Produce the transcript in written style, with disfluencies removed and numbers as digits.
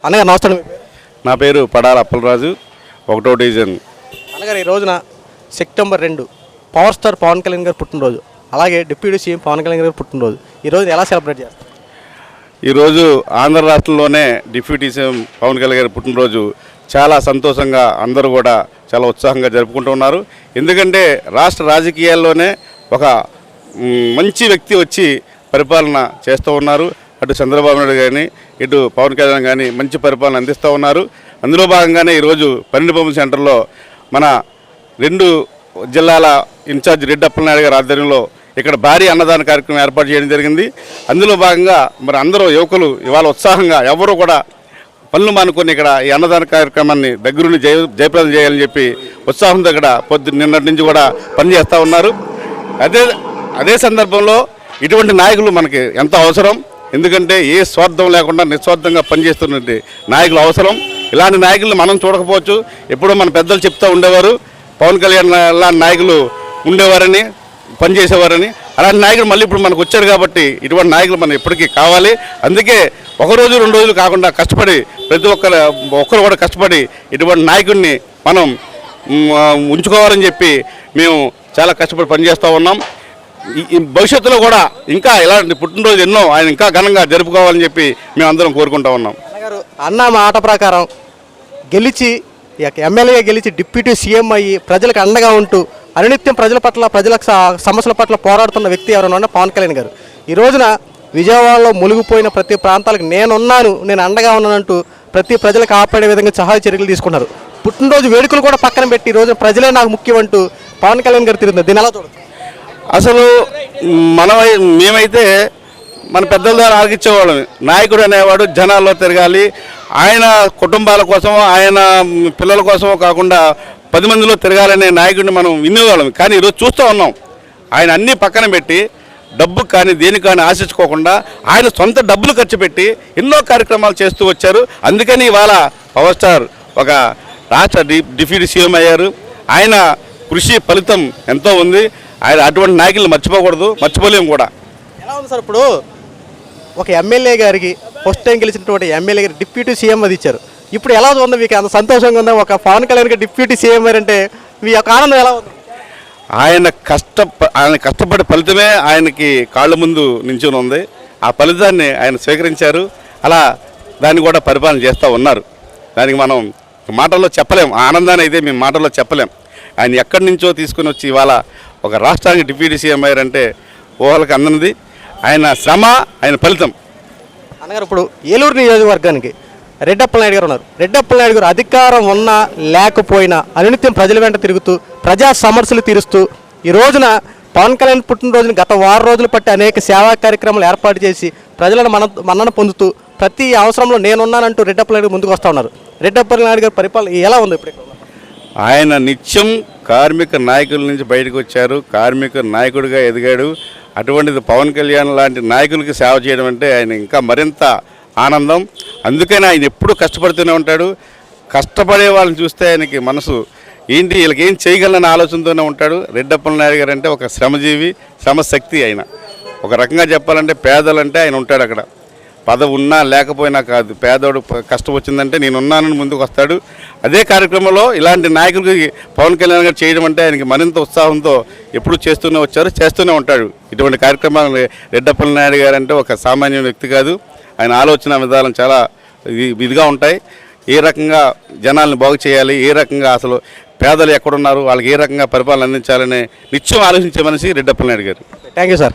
అన్నగారు నమస్తే. నా పేరు పడాల అప్పలరాజు, 1వ డివిజన్. అన్నగారు, ఈ రోజున September 2 power star Pawan Kalyan గారు పుట్టినరోజు, అలాగే డిప్యూటీ సీఎం పవన్ కళ్యాణ్ గారు పుట్టినరోజు. ఈ రోజు ఎలా సెలబ్రేట్ చేస్తారు? ఈరోజు ఆంధ్ర రాష్ట్రంలోనే డిప్యూటీ సీఎం పవన్ కళ్యాణ్ గారి పుట్టినరోజు చాలా సంతోషంగా అందరూ కూడా చాలా ఉత్సాహంగా జరుపుకుంటూ ఉన్నారు. ఎందుకంటే రాష్ట్ర రాజకీయాల్లోనే ఒక మంచి వ్యక్తి వచ్చి పరిపాలన చేస్తూ ఉన్నారు. అటు చంద్రబాబు నాయుడు కానీ ఇటు పవన్ కళ్యాణ్ కానీ మంచి పరిపాలన అందిస్తూ ఉన్నారు. అందులో భాగంగానే ఈరోజు పన్నెండుపొమ్మ సెంటర్లో మన 2 జిల్లాల ఇన్ఛార్జ్ రెడ్డి అప్పలనాయుడు గారి ఆధ్వర్యంలో ఇక్కడ భారీ అన్నదాన కార్యక్రమం ఏర్పాటు చేయడం జరిగింది. అందులో భాగంగా మరి అందరూ యువకులు ఇవాళ ఉత్సాహంగా ఎవరు కూడా పనులు మానుకొని ఇక్కడ ఈ అన్నదాన కార్యక్రమాన్ని దగ్గరుండి జయప్రదం చేయాలని చెప్పి ఉత్సాహంతో ఇక్కడ నిన్నటి నుంచి కూడా పనిచేస్తూ ఉన్నారు. అదే సందర్భంలో ఇటువంటి నాయకులు మనకి ఎంతో అవసరం. ఎందుకంటే ఏ స్వార్థం లేకుండా నిస్వార్థంగా పనిచేస్తున్నటువంటి నాయకులు అవసరం. ఇలాంటి నాయకులను మనం చూడకపోవచ్చు. ఎప్పుడో మన పెద్దలు చెప్తూ ఉండేవారు, పవన్ కళ్యాణ్ లాంటి నాయకులు ఉండేవారని, పనిచేసేవారని. అలాంటి నాయకులు మళ్ళీ ఇప్పుడు మనకు వచ్చారు కాబట్టి ఇటువంటి నాయకులు మనం ఎప్పటికీ కావాలి. అందుకే 1 రోజు 2 రోజులు కాకుండా కష్టపడి ప్రతి ఒక్కరు కూడా కష్టపడి ఇటువంటి నాయకుడిని మనం ఉంచుకోవాలని చెప్పి మేము చాలా కష్టపడి పనిచేస్తూ ఉన్నాం. ఈ భవిష్యత్తులో కూడా ఇంకా ఇలాంటి పుట్టినరోజు ఎన్నో ఆయన ఇంకా ఘనంగా జరుపుకోవాలని చెప్పి మేము అందరం కోరుకుంటూ ఉన్నాం. అన్న మాట ప్రకారం గెలిచి ఎమ్మెల్యేగా గెలిచి డిప్యూటీ సీఎం అయ్యి ప్రజలకు అండగా ఉంటూ అనునిత్యం ప్రజల పట్ల సమస్యల పట్ల పోరాడుతున్న వ్యక్తి ఎవరైనా పవన్ కళ్యాణ్ గారు. ఈ రోజున విజయవాడలో మునిగిపోయిన ప్రతి ప్రాంతాలకు నేను అండగా ఉన్నానంటూ ప్రతి ప్రజలకు కాపాడే విధంగా సహాయ చర్యలు తీసుకున్నారు. పుట్టినరోజు వేడుకలు కూడా పక్కన పెట్టి ఈ రోజు ప్రజలే నాకు ముఖ్యం అంటూ పవన్ కళ్యాణ్ గారు తిరుగుతుంది. దీని ఎలా చూడదు? అసలు మేమైతే మన పెద్దల ద్వారా ఆలకించేవాళ్ళం. నాయకుడు అనేవాడు జనాల్లో తిరగాలి, ఆయన కుటుంబాల కోసం ఆయన పిల్లల కోసమో కాకుండా 10 మందిలో తిరగాలనే నాయకుడిని మనం వినేవాళ్ళం. కానీ ఈరోజు చూస్తూ ఉన్నాం, ఆయన అన్నీ పక్కన పెట్టి డబ్బు కానీ దేనికి కానీ ఆశించుకోకుండా ఆయన సొంత డబ్బులు ఖర్చు పెట్టి ఎన్నో కార్యక్రమాలు చేస్తూ వచ్చారు. అందుకని ఇవాళ పవర్ స్టార్ ఒక రాష్ట్ర డిప్యూటీ సీఎం అయ్యారు. ఆయన కృషి ఫలితం ఎంతో ఉంది. ఆయన అటువంటి నాయకులు మర్చిపోలేము కూడా. ఎలా ఉంది సార్? ఇప్పుడు ఒక ఎమ్మెల్యే గారికి ఫస్ట్ టైం గెలిచినటువంటి ఎమ్మెల్యే గారికి డిప్యూటీ సీఎం అది ఇచ్చారు. ఇప్పుడు ఎలా ఉంది? మీకు అంత సంతోషంగా ఉందా? ఒక పవన్ కళ్యాణ్ గారికి డిప్యూటీ సీఎం అంటే మీ యొక్క ఆనందం ఎలా ఉంది? ఆయన కష్టపడే ఫలితమే ఆయనకి కాళ్ళ ముందు నించుని ఉంది. ఆ ఫలితాన్ని ఆయన స్వీకరించారు. అలా దాన్ని కూడా పరిపాలన చేస్తూ ఉన్నారు. దానికి మనం మాటల్లో చెప్పలేం. ఆ ఆనందాన్ని అయితే మేము మాటల్లో చెప్పలేం. ఆయన ఎక్కడి నుంచో తీసుకుని వచ్చి ఇవాళ ఒక రాష్ట్రానికి డిప్యూటీ సీఎం అయ్యారంటే ఊహలకు అందనిది. ఆయన శ్రమ, ఆయన ఫలితం. అన్నగారు, ఇప్పుడు ఏలూరు నియోజకవర్గానికి రెడ్డి అప్పలనాయుడు గారు ఉన్నారు. రెడ్డి అప్పలనాయుడు గారు అధికారం ఉన్నా లేకపోయినా అనునిత్యం ప్రజల వెంట తిరుగుతూ ప్రజా సమస్యలు తీరుస్తూ ఈ రోజున పవన్ కళ్యాణ్ పుట్టినరోజున గత 6 రోజులు పట్టి అనేక సేవా కార్యక్రమాలు ఏర్పాటు చేసి ప్రజలను మన్నన పొందుతూ ప్రతి అవసరంలో నేనున్నానంటూ రెడ్డి అప్పలనాయుడు ముందుకు వస్తూ ఉన్నారు. రెడ్డి అప్పలనాయుడు గారి పరిపాలన ఎలా ఉంది? ఇప్పుడు ఆయన నిత్యం కార్మిక నాయకుల నుంచి బయటకు వచ్చారు, కార్మిక నాయకుడిగా ఎదిగాడు. అటువంటిది పవన్ కళ్యాణ్ లాంటి నాయకులకి సేవ చేయడం అంటే ఆయన ఇంకా మరింత ఆనందం. అందుకని ఆయన ఎప్పుడూ కష్టపడుతూనే ఉంటాడు. కష్టపడే వాళ్ళని చూస్తే ఆయనకి మనసు ఏంటి, వీళ్ళకి ఏం చేయగలనని ఆలోచనతోనే ఉంటాడు. రెడ్డి అప్పలనాయుడు గారు అంటే ఒక శ్రమజీవి, శ్రమశక్తి. ఆయన ఒక రకంగా చెప్పాలంటే పేదలంటే ఆయన ఉంటాడు అక్కడ. పదవి ఉన్నా లేకపోయినా కాదు, పేదోడు కష్టం వచ్చిందంటే నేనున్నానని ముందుకు వస్తాడు. అదే కార్యక్రమంలో ఇలాంటి నాయకులకి పవన్ కళ్యాణ్ గారు చేయడం అంటే ఆయనకి మరింత ఉత్సాహంతో ఎప్పుడు చేస్తూనే ఉంటాడు. ఇటువంటి కార్యక్రమాలు రెడ్డి అప్పలనాయుడు గారు అంటే ఒక సామాన్య వ్యక్తి కాదు. ఆయన ఆలోచన విధానం చాలా ఇదిగా ఉంటాయి. ఏ రకంగా జనాల్ని బాగు చేయాలి, ఏ రకంగా అసలు పేదలు ఎక్కడున్నారు, వాళ్ళకి ఏ రకంగా పరిపాలన అందించాలని నిత్యం ఆలోచించే మనిషి రెడ్డి అప్పలనాయుడు గారు. Thank you sir.